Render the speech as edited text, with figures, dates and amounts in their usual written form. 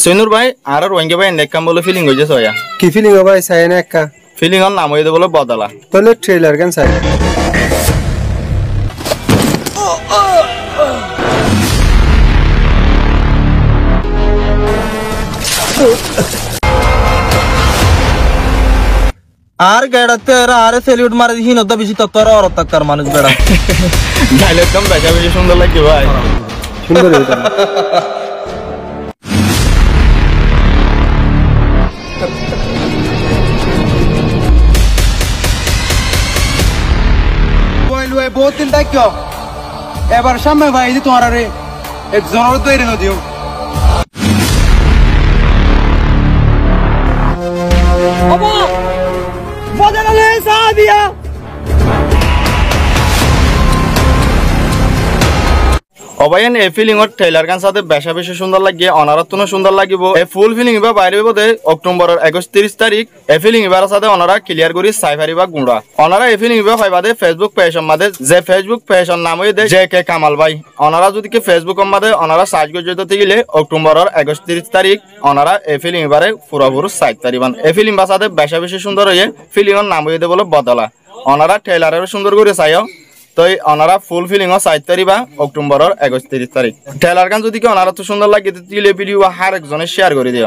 সৈনুর ভাই আর রোহিঙ্গা ভাই নেকাম বলে ফিলিং হয়েছে সয়া কি ফিলিং হবে চাই না একা ফিলিং এর নাম হয়ে বলে বদলা তাহলে ট্রেলার গান চাই আর গেড়াতে আর সেলিউট মারে দিছি নতো বেশি তত্ত্বর আর তাক্কার মানুষ বেড়া ডাইলগ কম বেশা বেশি সুন্দর লাগে ভাই সুন্দর হইতো बहुत दिन तक क्यों এবার সামনে ভাই দি তোমার আরে একজনের তৈরি নদিও বাবা বদলে সাদিয়া অবায়ন এই ফিলিং ওর ট্রেলার গান সাথে বেশা বেশি সুন্দর লাগে অনারাতনো সুন্দর লাগিব এই ফুল ফিলিং বা বাইরে বোধে অক্টোবরের 31 তারিখ এই ফিলিং এবার সাথে অনারা ক্লিয়ার করি সাইফারি বা গুঁড়া অনারা এই ফিলিং বা ফাইবাদে ফেসবুক পেজের মাঝে যে ফেসবুক পেজের নাম হয়ে দে জে কে কামাল ভাই অনারা যদি কি ফেসবুকের মাঝে অনারা সার্চ করে যেতে গেলে অক্টোবরের 31 তারিখ অনারা এই ফিলিং এবারে পুরোপুরি সাইট পারিবান এই ফিলিং বা সাথে বেশা বেশি সুন্দর হয়ে ফিলিং এর নাম হয়ে দে বলে বদলা অনারা ট্রেলারের সুন্দর করে চাইও তো অনারা ফুল ফিলিং 7 তারিখ বা অক্টোবরের 31 তারিখ ট্রেলার গান যদি কি অনারা তো সুন্দর লাগে তাহলে ভিডিও হার একজনে শেয়ার করে দিও।